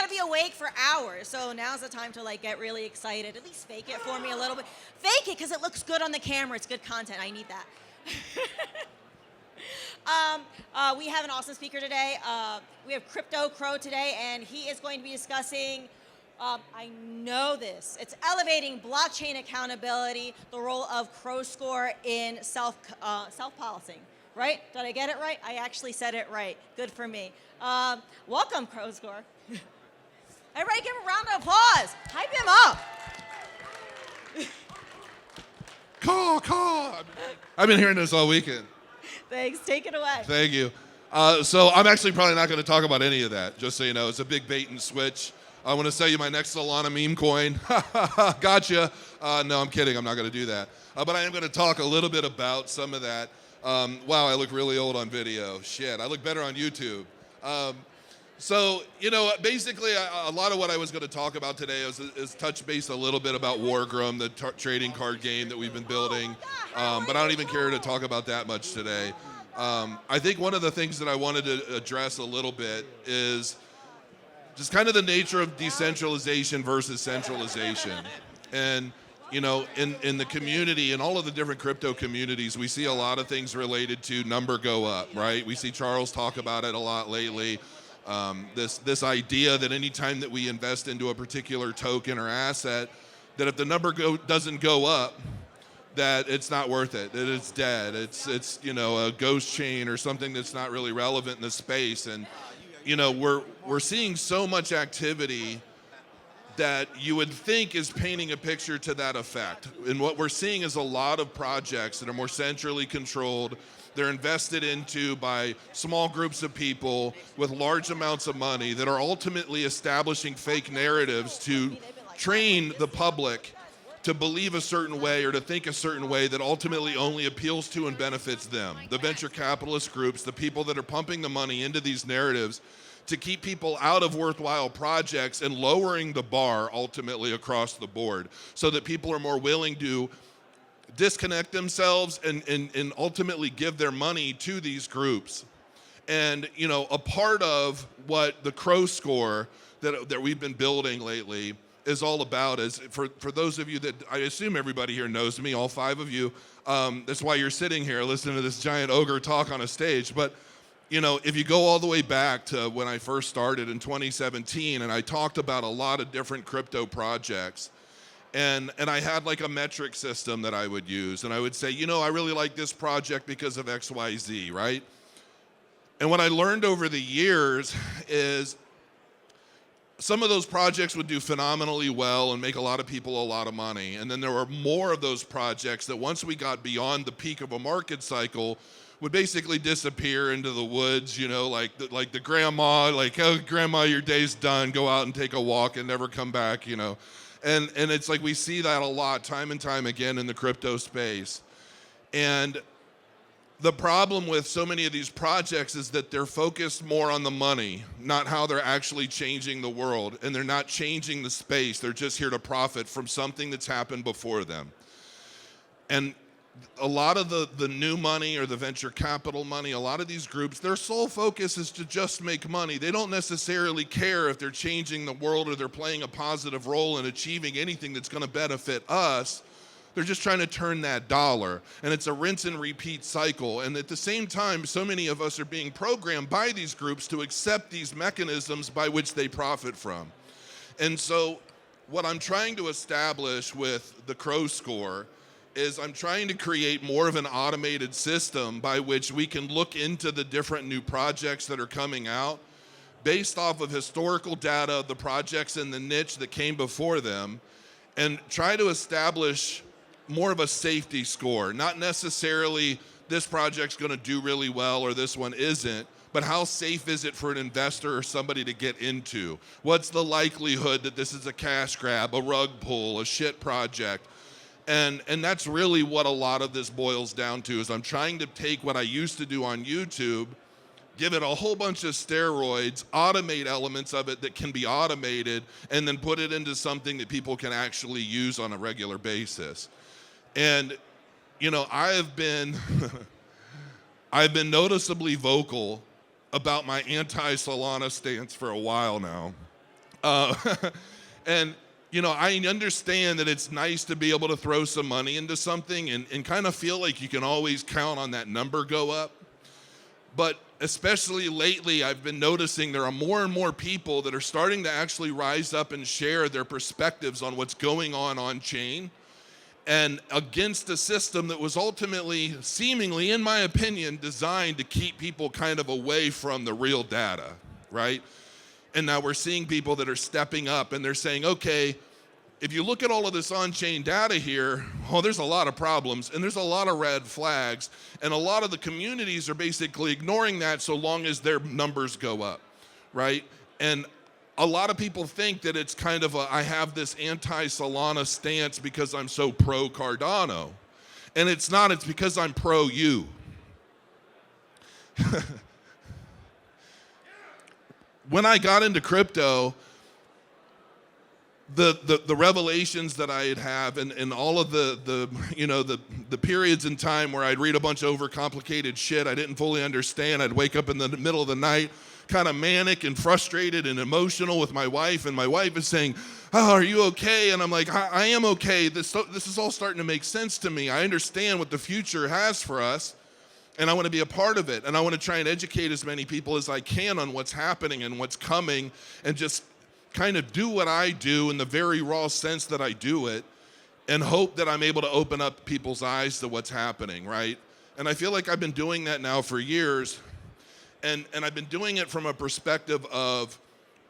to be awake for hours. So now's the time to like get really excited. At least fake it for me a little bit. Fake it because it looks good on the camera. It's good content. I need that. We have an awesome speaker today. We have Crypto Crow today, and he is going to be discussing, I know this, it's elevating blockchain accountability, the role of Crowscore in self-policing. Right? Did I get it right? I actually said it right. Good for me. Welcome, Crowscore. Everybody give a round of applause. Hype him up. Call. I've been hearing this all weekend. Thanks. Take it away. Thank you. So I'm actually probably not going to talk about any of that, just so you know. It's a big bait and switch. I want to sell you my next Solana meme coin. Gotcha. No, I'm kidding. I'm not going to do that. But I am going to talk a little bit about some of that. Wow, I look really old on video. Shit, I look better on YouTube. So, you know, basically a lot of what I was going to talk about today is touch base a little bit about Wargrum, the trading card game that we've been building. But I don't even care to talk about that much today. I think one of the things that I wanted to address a little bit is just kind of the nature of decentralization versus centralization. And you know, in the community, in all of the different crypto communities, we see a lot of things related to number go up, right? We see Charles talk about it a lot lately. This idea that anytime that we invest into a particular token or asset, that if the number doesn't go up, that it's not worth it, that it's dead. It's you know, a ghost chain or something that's not really relevant in the space. And you know, we're seeing so much activity that you would think is painting a picture to that effect. And what we're seeing is a lot of projects that are more centrally controlled. They're invested into by small groups of people with large amounts of money that are ultimately establishing fake narratives to train the public to believe a certain way or to think a certain way that ultimately only appeals to and benefits them. The venture capitalist groups, the people that are pumping the money into these narratives to keep people out of worthwhile projects and lowering the bar ultimately across the board so that people are more willing to disconnect themselves and ultimately give their money to these groups. And, you know, a part of what the Crowscore that we've been building lately is all about is, for those of you that, I assume everybody here knows me, all 5 of you, that's why you're sitting here listening to this giant ogre talk on a stage. But you know, if you go all the way back to when I first started in 2017, and I talked about a lot of different crypto projects, and I had like a metric system that I would use, and I would say, you know, I really like this project because of X, Y, Z, right? And what I learned over the years is some of those projects would do phenomenally well and make a lot of people a lot of money. And then there were more of those projects that once we got beyond the peak of a market cycle would basically disappear into the woods, you know, like the grandma, like, oh, grandma, your day's done, go out and take a walk and never come back, you know. And it's like we see that a lot, time and time again in the crypto space. And the problem with so many of these projects is that they're focused more on the money, not how they're actually changing the world. And they're not changing the space. They're just here to profit from something that's happened before them. And a lot of the new money or the venture capital money, a lot of these groups, their sole focus is to just make money. They don't necessarily care if they're changing the world or they're playing a positive role in achieving anything that's going to benefit us. They're just trying to turn that dollar. And it's a rinse and repeat cycle. And at the same time, so many of us are being programmed by these groups to accept these mechanisms by which they profit from. And so what I'm trying to establish with the Crowscore is I'm trying to create more of an automated system by which we can look into the different new projects that are coming out based off of historical data, the projects in the niche that came before them, and try to establish more of a safety score. Not necessarily this project's gonna do really well or this one isn't, but how safe is it for an investor or somebody to get into? What's the likelihood that this is a cash grab, a rug pull, a shit project? And that's really what a lot of this boils down to, is I'm trying to take what I used to do on YouTube, give it a whole bunch of steroids, automate elements of it that can be automated, and then put it into something that people can actually use on a regular basis. And, you know, I've been noticeably vocal about my anti-Solana stance for a while now. Uh, and, I understand that it's nice to be able to throw some money into something and kind of feel like you can always count on that number go up. But especially lately, I've been noticing there are more and more people that are starting to actually rise up and share their perspectives on what's going on chain, and against a system that was ultimately, seemingly, in my opinion, designed to keep people kind of away from the real data, right? And now we're seeing people that are stepping up and they're saying, okay, if you look at all of this on-chain data here, there's a lot of problems and there's a lot of red flags, and a lot of the communities are basically ignoring that so long as their numbers go up, right? And a lot of people think that it's kind of I have this anti-Solana stance because I'm so pro-Cardano. And it's not, it's because I'm pro-you. When I got into crypto, the revelations that I'd have and all of the periods in time where I'd read a bunch of overcomplicated shit I didn't fully understand. I'd wake up in the middle of the night kind of manic and frustrated and emotional with my wife, and my wife is saying, "Oh, are you okay?" And I'm like, I am okay. This is all starting to make sense to me. I understand what the future has for us, and I want to be a part of it, and I want to try and educate as many people as I can on what's happening and what's coming, and just kind of do what I do in the very raw sense that I do it, and hope that I'm able to open up people's eyes to what's happening, right? And I feel like I've been doing that now for years, and I've been doing it from a perspective of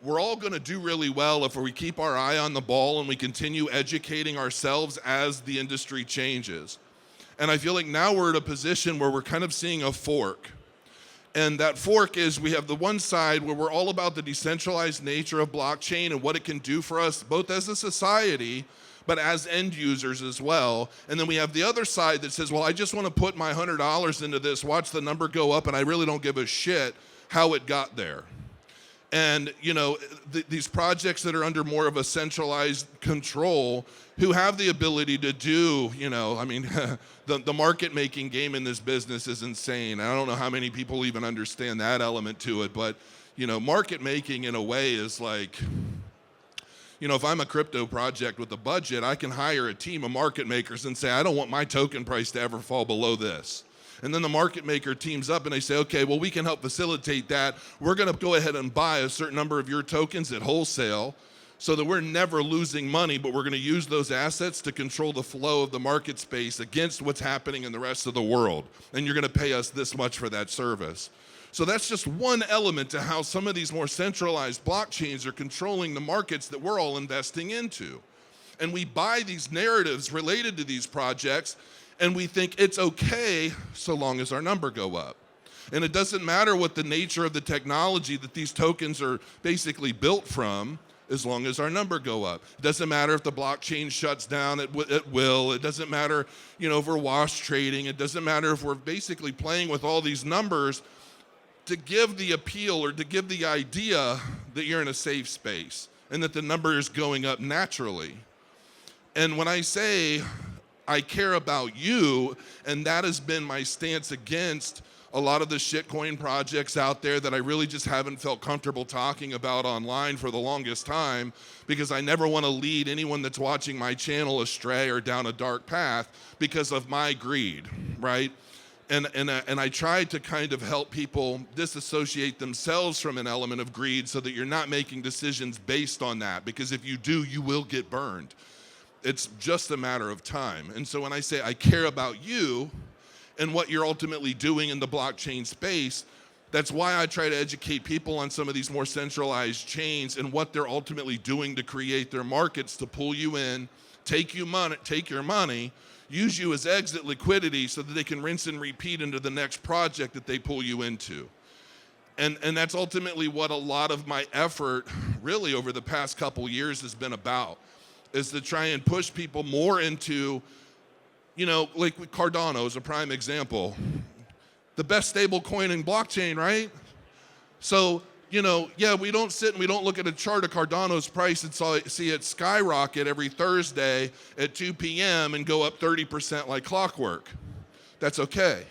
we're all going to do really well if we keep our eye on the ball and we continue educating ourselves as the industry changes. And I feel like now we're at a position where we're kind of seeing a fork. And that fork is we have the one side where we're all about the decentralized nature of blockchain and what it can do for us, both as a society, but as end users as well. And then we have the other side that says, well, I just want to put my $100 into this, watch the number go up, and I really don't give a shit how it got there. And, these projects that are under more of a centralized control, who have the ability to do, the market making game in this business is insane. I don't know how many people even understand that element to it, but, market making in a way is like, if I'm a crypto project with a budget, I can hire a team of market makers and say, I don't want my token price to ever fall below this. And then the market maker teams up and they say, okay, well, we can help facilitate that. We're going to go ahead and buy a certain number of your tokens at wholesale so that we're never losing money, but we're going to use those assets to control the flow of the market space against what's happening in the rest of the world. And you're going to pay us this much for that service. So that's just one element to how some of these more centralized blockchains are controlling the markets that we're all investing into. And we buy these narratives related to these projects, and we think it's okay so long as our number go up. And it doesn't matter what the nature of the technology that these tokens are basically built from, as long as our number go up. It doesn't matter if the blockchain shuts down at will. It doesn't matter, if we're wash trading. It doesn't matter if we're basically playing with all these numbers to give the appeal or to give the idea that you're in a safe space and that the number is going up naturally. And when I say I care about you, and that has been my stance against a lot of the shitcoin projects out there that I really just haven't felt comfortable talking about online for the longest time, because I never want to lead anyone that's watching my channel astray or down a dark path because of my greed, right? And I try to kind of help people disassociate themselves from an element of greed so that you're not making decisions based on that, because if you do, you will get burned. It's just a matter of time. And so when I say I care about you and what you're ultimately doing in the blockchain space, that's why I try to educate people on some of these more centralized chains and what they're ultimately doing to create their markets to pull you in, take your money, use you as exit liquidity so that they can rinse and repeat into the next project that they pull you into. And that's ultimately what a lot of my effort really over the past couple years has been about, is to try and push people more into, like Cardano is a prime example. The best stable coin in blockchain, right? So, we don't sit and we don't look at a chart of Cardano's price and see it skyrocket every Thursday at 2 p.m. and go up 30% like clockwork. That's okay.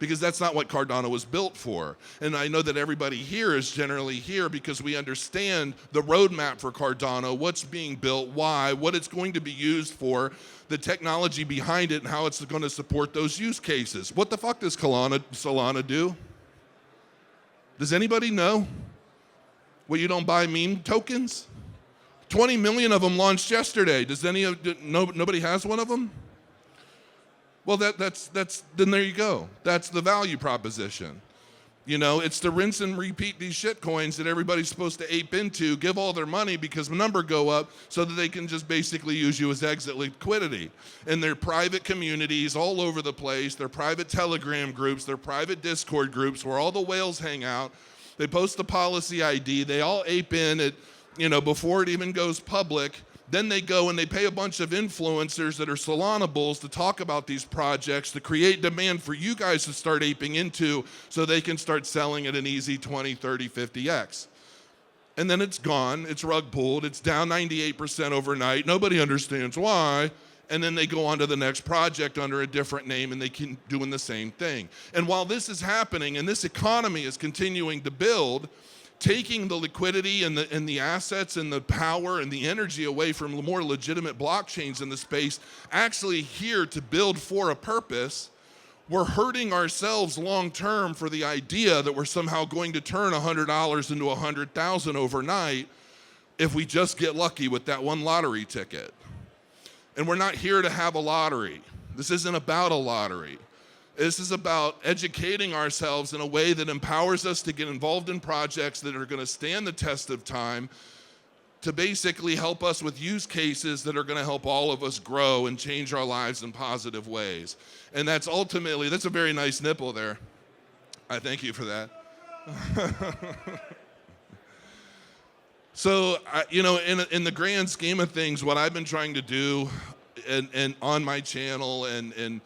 because that's not what Cardano was built for. And I know that everybody here is generally here because we understand the roadmap for Cardano, what's being built, why, what it's going to be used for, the technology behind it, and how it's going to support those use cases. What the fuck does Solana do? Does anybody know? Well, you don't buy meme tokens? 20 million of them launched yesterday. Nobody has one of them? Well, then there you go. That's the value proposition. You know, it's to rinse and repeat these shit coins that everybody's supposed to ape into, give all their money because the number go up so that they can just basically use you as exit liquidity. And they're private communities all over the place. They're private Telegram groups. They're private Discord groups where all the whales hang out. They post the policy ID. They all ape in it, you know, before it even goes public. Then they go and they pay a bunch of influencers that are Solana bulls to talk about these projects, to create demand for you guys to start aping into so they can start selling at an easy 20, 30, 50x. And then it's gone, it's rug pulled, it's down 98% overnight, nobody understands why, and then they go on to the next project under a different name and they keep doing the same thing. And while this is happening and this economy is continuing to build, taking the liquidity and the assets and the power and the energy away from the more legitimate blockchains in the space, actually here to build for a purpose, we're hurting ourselves long term for the idea that we're somehow going to turn $100 into 100,000 overnight if we just get lucky with that one lottery ticket. And we're not here to have a lottery. This isn't about a lottery. This is about educating ourselves in a way that empowers us to get involved in projects that are going to stand the test of time, to basically help us with use cases that are going to help all of us grow and change our lives in positive ways. And that's ultimately, that's a very nice nipple there. I thank you for that. So, you know, in the grand scheme of things, what I've been trying to do and on my channel and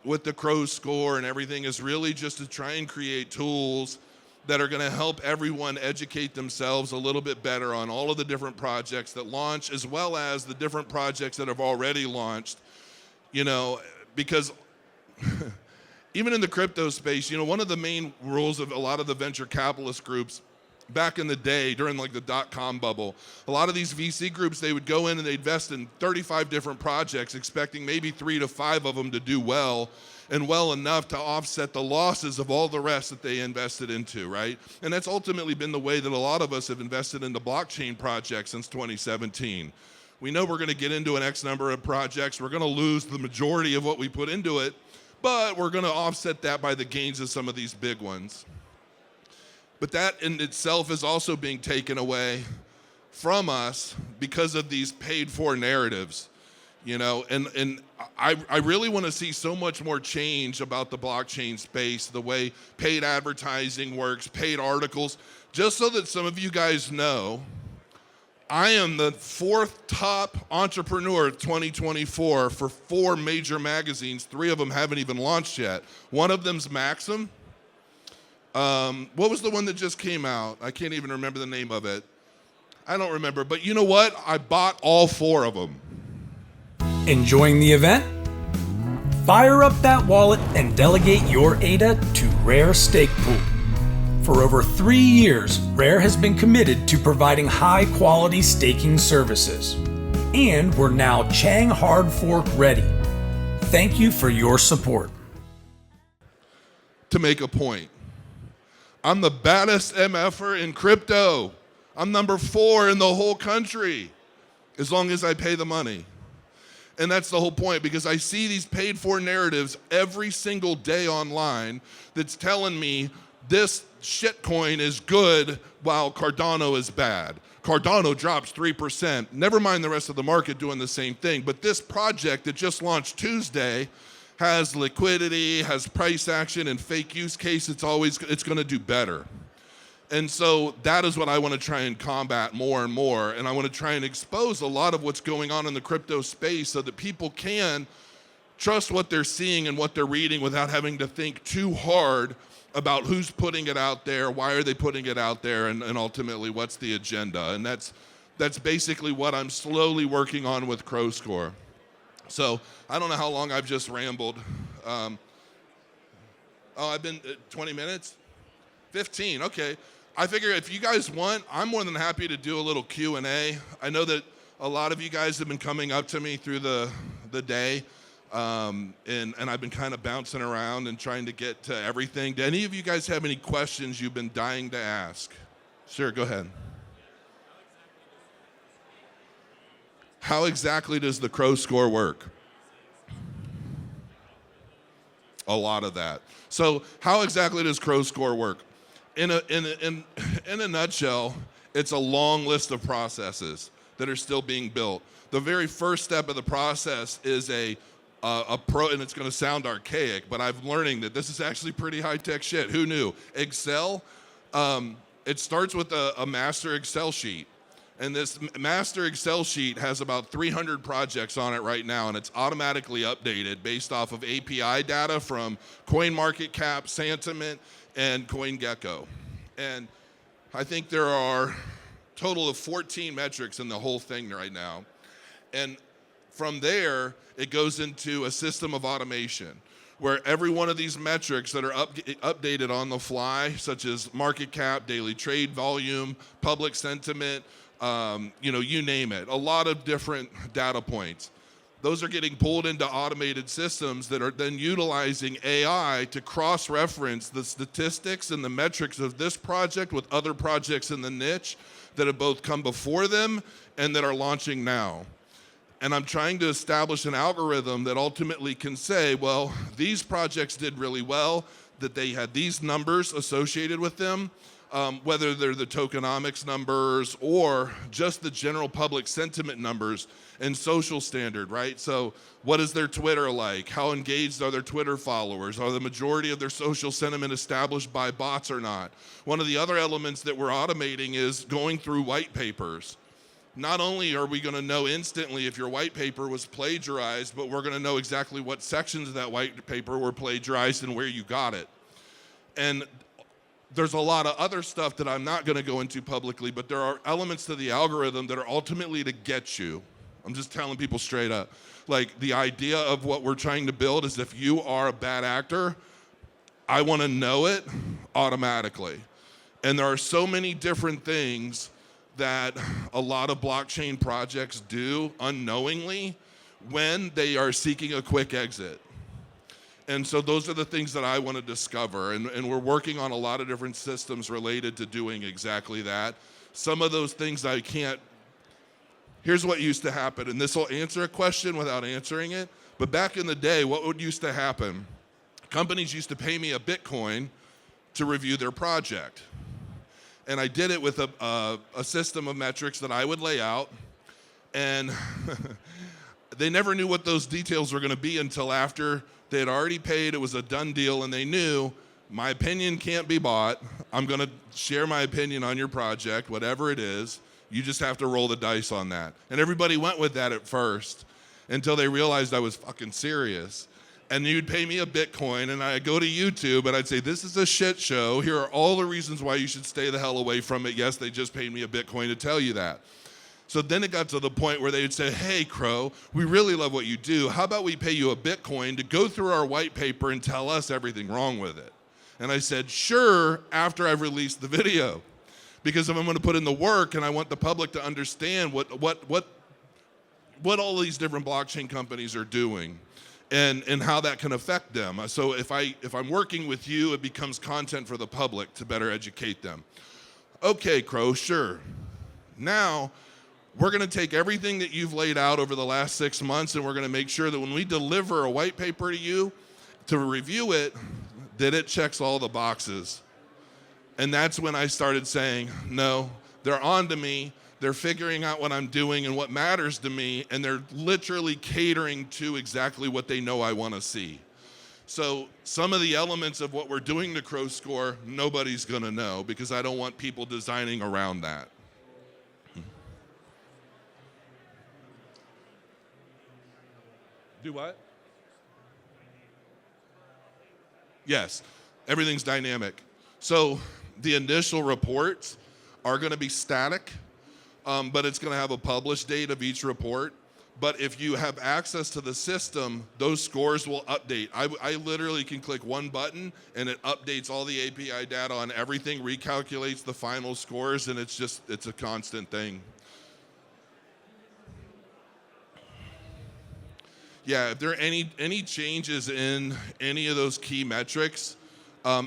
with the Crowscore and everything is really just to try and create tools that are going to help everyone educate themselves a little bit better on all of the different projects that launch, as well as the different projects that have already launched, you know, because even in the crypto space, you know, one of the main rules of a lot of the venture capitalist groups back in the day during like the dot-com bubble, a lot of these VC groups, they would go in and they'd invest in 35 different projects expecting maybe 3 to 5 of them to do well and well enough to offset the losses of all the rest that they invested into, right? And that's ultimately been the way that a lot of us have invested into blockchain projects since 2017. We know we're going to get into an X number of projects. We're going to lose the majority of what we put into it, but we're going to offset that by the gains of some of these big ones. But that in itself is also being taken away from us because of these paid-for narratives, you know. And I really want to see so much more change about the blockchain space, the way paid advertising works, paid articles. Just so that some of you guys know, I am the 4th top entrepreneur of 2024 for 4 major magazines. 3 of them haven't even launched yet. One of them's Maxim. What was the one that just came out? I can't even remember the name of it. I don't remember, but you know what? I bought all 4 of them. Enjoying the event? Fire up that wallet and delegate your ADA to Rare Stake Pool. For over 3 years, Rare has been committed to providing high-quality staking services. And we're now Chang Hard Fork ready. Thank you for your support. To make a point, I'm the baddest MFer in crypto. I'm number 4 in the whole country, as long as I pay the money. And that's the whole point, because I see these paid for narratives every single day online that's telling me this shitcoin is good while Cardano is bad. Cardano drops 3%. Never mind the rest of the market doing the same thing. But this project that just launched Tuesday has liquidity, has price action, and fake use case. It's going to do better. And so that is what I want to try and combat more and more. And I want to try and expose a lot of what's going on in the crypto space so that people can trust what they're seeing and what they're reading without having to think too hard about who's putting it out there, why are they putting it out there, and ultimately what's the agenda. And that's basically what I'm slowly working on with Crowscore. So I don't know how long I've just rambled. Oh, I've been 20 minutes? 15, okay. I figure if you guys want, I'm more than happy to do a little Q&A. I know that a lot of you guys have been coming up to me through the day, and I've been kind of bouncing around and trying to get to everything. Do any of you guys have any questions you've been dying to ask? Sure, go ahead. How exactly does the Crowscore work? A lot of that. So how exactly does Crowscore work? In a nutshell, it's a long list of processes that are still being built. The very first step of the process is a pro, and it's going to sound archaic, but I'm learning that this is actually pretty high-tech shit. Who knew? Excel, it starts with a master Excel sheet. And this master Excel sheet has about 300 projects on it right now, and it's automatically updated based off of API data from CoinMarketCap, Sentiment, and CoinGecko. And I think there are a total of 14 metrics in the whole thing right now. And from there, it goes into a system of automation where every one of these metrics that are updated on the fly, such as market cap, daily trade volume, public sentiment, you name it, a lot of different data points. Those are getting pulled into automated systems that are then utilizing AI to cross-reference the statistics and the metrics of this project with other projects in the niche that have both come before them and that are launching now. And I'm trying to establish an algorithm that ultimately can say, well, these projects did really well, that they had these numbers associated with them, whether they're the tokenomics numbers or just the general public sentiment numbers and social standard, right? So what is their Twitter like? How engaged are their Twitter followers? Are the majority of their social sentiment established by bots or not? One of the other elements that we're automating is going through white papers. Not only are we going to know instantly if your white paper was plagiarized, but we're going to know exactly what sections of that white paper were plagiarized and where you got it. And there's a lot of other stuff that I'm not going to go into publicly, but there are elements to the algorithm that are ultimately to get you. I'm just telling people straight up. Like, the idea of what we're trying to build is if you are a bad actor, I want to know it automatically. And there are so many different things that a lot of blockchain projects do unknowingly when they are seeking a quick exit. And so those are the things that I want to discover. And we're working on a lot of different systems related to doing exactly that. Some of those things I can't. Here's what used to happen, and this will answer a question without answering it. But back in the day, what used to happen? Companies used to pay me a Bitcoin to review their project. And I did it with a system of metrics that I would lay out. And they never knew what those details were going to be until after they had already paid. It was a done deal, and they knew my opinion can't be bought. I'm going to share my opinion on your project, whatever it is. You just have to roll the dice on that. And everybody went with that at first until they realized I was fucking serious. And you'd pay me a Bitcoin, and I'd go to YouTube, and I'd say, this is a shit show. Here are all the reasons why you should stay the hell away from it. Yes, they just paid me a Bitcoin to tell you that. So then it got to the point where they would say, hey, Crow, we really love what you do. How about we pay you a Bitcoin to go through our white paper and tell us everything wrong with it? And I said, sure, after I've released the video. Because if I'm going to put in the work and I want the public to understand what all these different blockchain companies are doing and how that can affect them. So if I'm working with you, it becomes content for the public to better educate them. Okay, Crow, sure. Now, we're going to take everything that you've laid out over the last 6 months, and we're going to make sure that when we deliver a white paper to you to review it, that it checks all the boxes. And that's when I started saying, no, they're on to me. They're figuring out what I'm doing and what matters to me, and they're literally catering to exactly what they know I want to see. So some of the elements of what we're doing to Crowscore, nobody's going to know because I don't want people designing around that. Do what? Yes, everything's dynamic. So the initial reports are going to be static, but it's going to have a published date of each report. But if you have access to the system, those scores will update. I literally can click one button and it updates all the API data on everything, recalculates the final scores, and it's a constant thing. Yeah, if there are any changes in any of those key metrics, at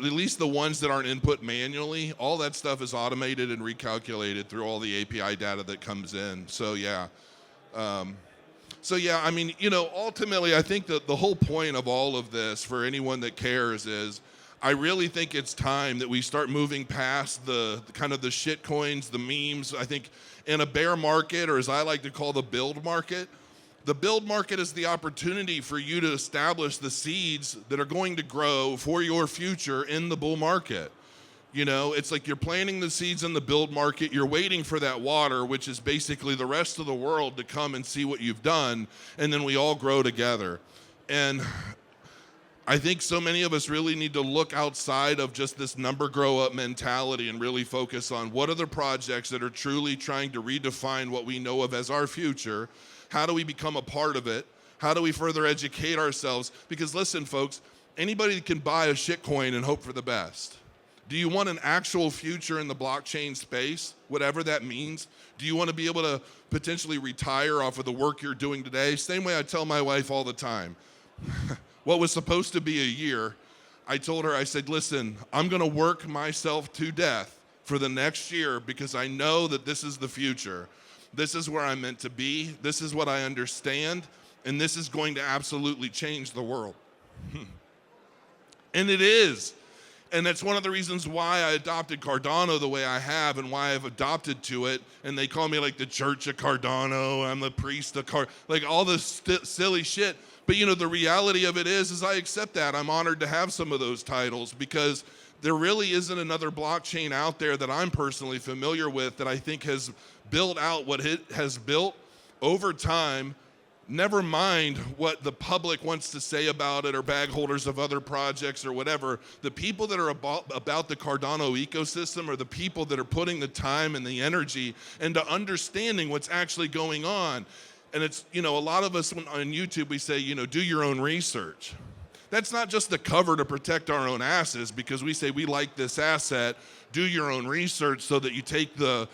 least the ones that aren't input manually, all that stuff is automated and recalculated through all the API data that comes in. So yeah. I mean, ultimately, I think that the whole point of all of this for anyone that cares is I really think it's time that we start moving past the kind of the shit coins, the memes. I think in a bear market, or as I like to call the build market is the opportunity for you to establish the seeds that are going to grow for your future in the bull market. It's like you're planting the seeds in the build market, you're waiting for that water, which is basically the rest of the world to come and see what you've done, and then we all grow together. And I think so many of us really need to look outside of just this number grow up mentality and really focus on what are the projects that are truly trying to redefine what we know of as our future. How do we become a part of it? How do we further educate ourselves? Because listen, folks, anybody can buy a shitcoin and hope for the best. Do you want an actual future in the blockchain space, whatever that means? Do you want to be able to potentially retire off of the work you're doing today? Same way I tell my wife all the time. What was supposed to be a year, I told her, I said, listen, I'm going to work myself to death for the next year because I know that this is the future. This is where I'm meant to be. This is what I understand. And this is going to absolutely change the world. And it is. And that's one of the reasons why I adopted Cardano the way I have and why I've adopted to it. And they call me like the Church of Cardano. I'm the priest of like all this silly shit. But the reality of it is I accept that. I'm honored to have some of those titles because there really isn't another blockchain out there that I'm personally familiar with that I think has built out what it has built over time. Never mind what the public wants to say about it or bag holders of other projects or whatever. The people that are about the Cardano ecosystem are the people that are putting the time and the energy into understanding what's actually going on. And it's, a lot of us on YouTube, we say, do your own research. That's not just a cover to protect our own asses because we say we like this asset. Do your own research so that you take the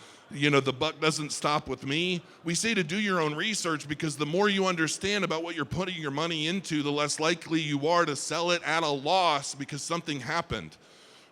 buck doesn't stop with me. We say to do your own research because the more you understand about what you're putting your money into, the less likely you are to sell it at a loss because something happened,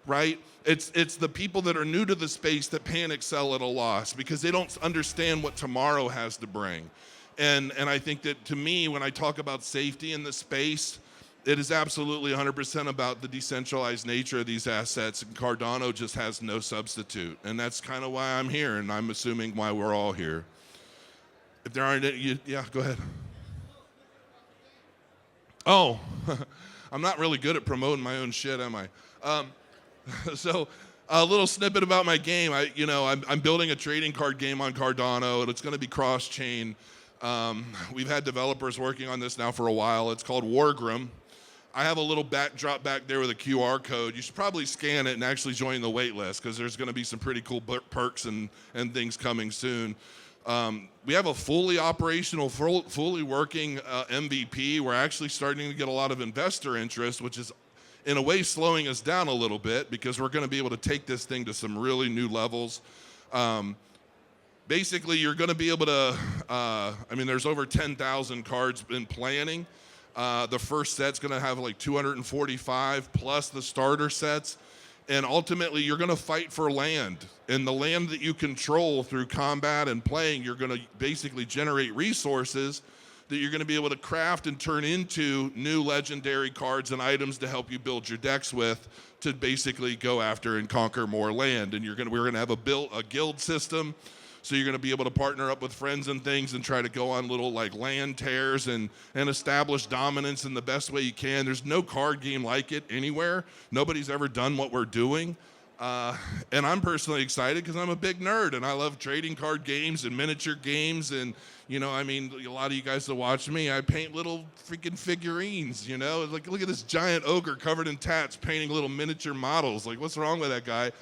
right? It's the people that are new to the space that panic sell at a loss because they don't understand what tomorrow has to bring. And I think that to me, when I talk about safety in the space, it is absolutely 100% about the decentralized nature of these assets, and Cardano just has no substitute. And that's kind of why I'm here, and I'm assuming why we're all here. If there aren't any, yeah, go ahead. Oh, I'm not really good at promoting my own shit, am I? So a little snippet about my game. I'm building a trading card game on Cardano, and it's going to be cross-chain. We've had developers working on this now for a while. It's called Wargrum. I have a little backdrop back there with a QR code. You should probably scan it and actually join the wait list because there's going to be some pretty cool perks and things coming soon. We have a fully operational, fully working MVP. We're actually starting to get a lot of investor interest, which is in a way slowing us down a little bit because we're going to be able to take this thing to some really new levels. Basically, you're going to be able to, there's over 10,000 cards in planning. The first set's going to have like 245 plus the starter sets. And ultimately, you're going to fight for land. And the land that you control through combat and playing, you're going to basically generate resources that you're going to be able to craft and turn into new legendary cards and items to help you build your decks with to basically go after and conquer more land. And we're going to have a guild system. So you're going to be able to partner up with friends and things and try to go on little like land tears and establish dominance in the best way you can. There's no card game like it anywhere. Nobody's ever done what we're doing. And I'm personally excited because I'm a big nerd and I love trading card games and miniature games. And, a lot of you guys that watch me, I paint little freaking figurines, Like, look at this giant ogre covered in tats painting little miniature models. Like, what's wrong with that guy?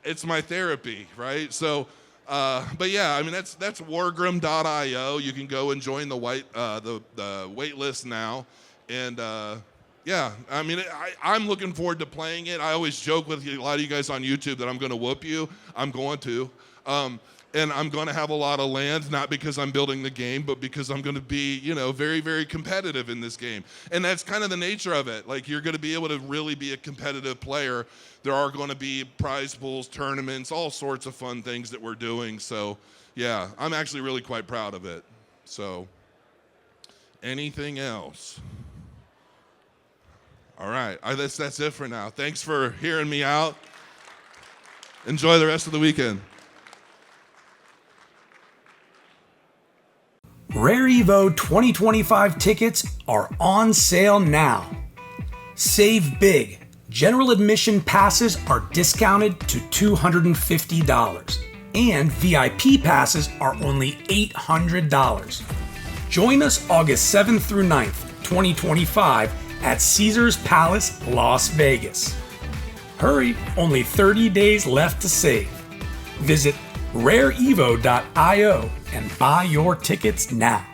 It's my therapy, right? So But yeah, I mean that's wargrum.io. You can go and join the wait list now, and yeah, I mean I'm looking forward to playing it. I always joke with a lot of you guys on YouTube that I'm going to whoop you. I'm going to. And I'm going to have a lot of land, not because I'm building the game, but because I'm going to be, very, very competitive in this game. And that's kind of the nature of it. Like, you're going to be able to really be a competitive player. There are going to be prize pools, tournaments, all sorts of fun things that we're doing. So, yeah, I'm actually really quite proud of it. So, anything else? All right, that's it for now. Thanks for hearing me out. Enjoy the rest of the weekend. Rare Evo 2025 tickets are on sale now. Save big. General admission passes are discounted to $250, and VIP passes are only $800. Join us August 7th through 9th, 2025 at Caesars Palace, Las Vegas. Hurry, only 30 days left to save. Visit rareevo.io and buy your tickets now.